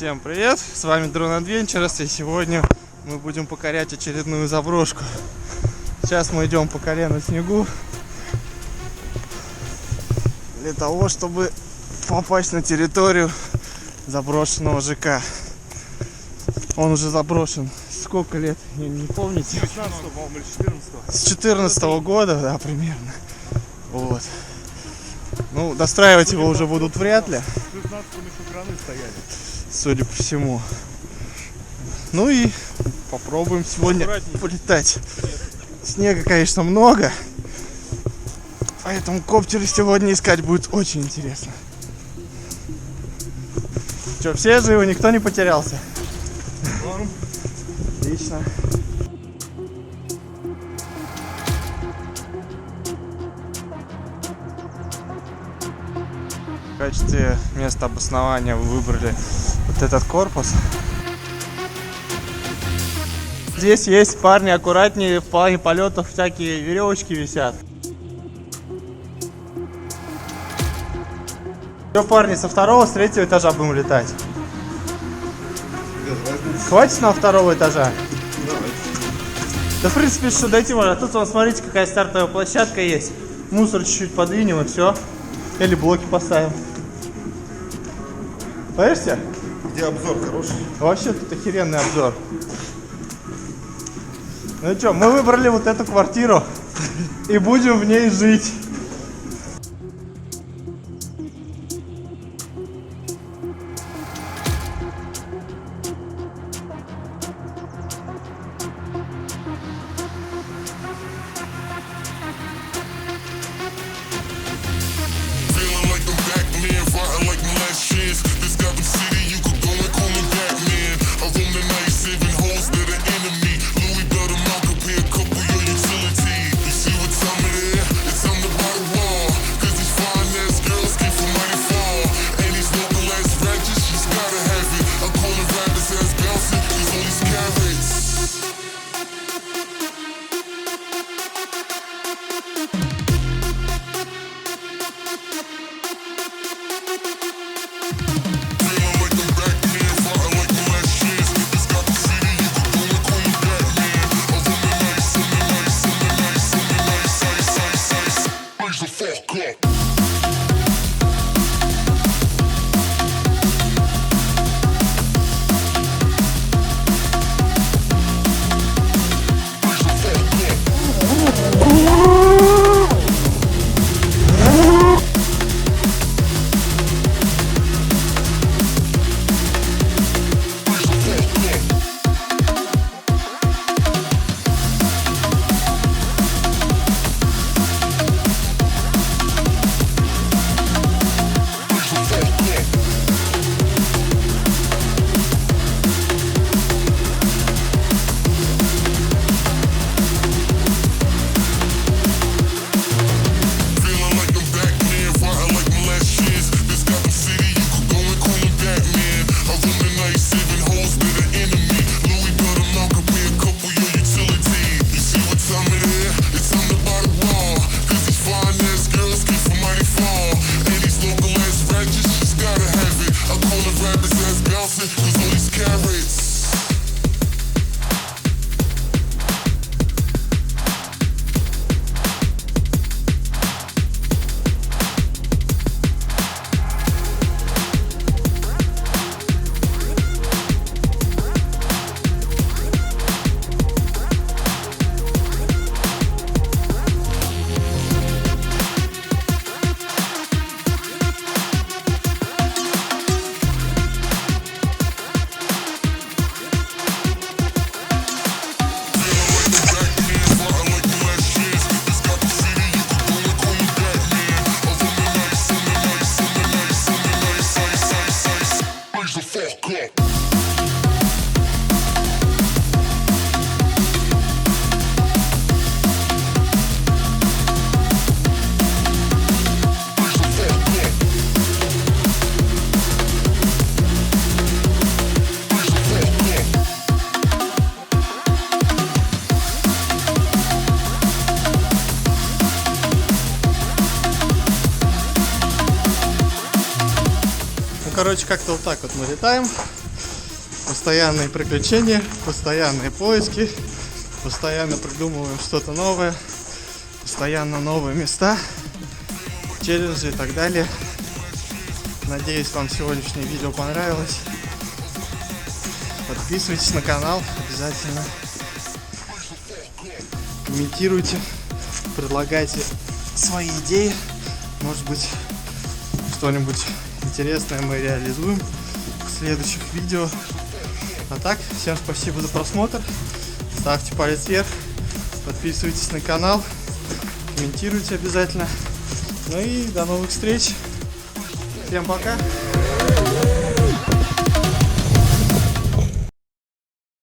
Всем привет, с вами Drone Adventures, и сегодня мы будем покорять очередную заброшку. Сейчас мы идем по колено в снегу для того, чтобы попасть на территорию заброшенного ЖК. Он уже заброшен сколько лет, не помните? 15-го, по-моему, или 14-го. С 14-го года, да, примерно. Вот. Ну, достраивать его уже будут вряд ли. В 16-м еще краны стояли. Судя по всему. Ну и попробуем сегодня полетать. Снега, конечно, много, поэтому коптеры сегодня искать будет очень интересно. Че, все живы? Никто не потерялся? Отлично. В качестве места обоснования вы выбрали вот этот корпус. Здесь есть, парни, аккуратнее, в плане полетов всякие веревочки висят. Все, парни, со второго, с третьего этажа будем летать. Хватит на второго этажа? Да, в принципе, что дойти можно. Тут, вон, смотрите, какая стартовая площадка есть. Мусор чуть-чуть подвинем и все. Или блоки поставим. Поверьте? Где обзор хороший? Вообще тут охеренный обзор. Ну что, мы выбрали вот эту квартиру и будем в ней жить. Короче, как-то вот так вот мы летаем. Постоянные приключения, постоянные поиски, постоянно придумываем что-то новое, постоянно новые места, челленджи и так далее. Надеюсь, вам сегодняшнее видео понравилось. Подписывайтесь на канал обязательно. Комментируйте, предлагайте свои идеи. Может быть, что-нибудь интересное мы реализуем в следующих видео. А так, всем спасибо за просмотр. Ставьте палец вверх, подписывайтесь на канал, комментируйте обязательно. Ну и до новых встреч. Всем пока.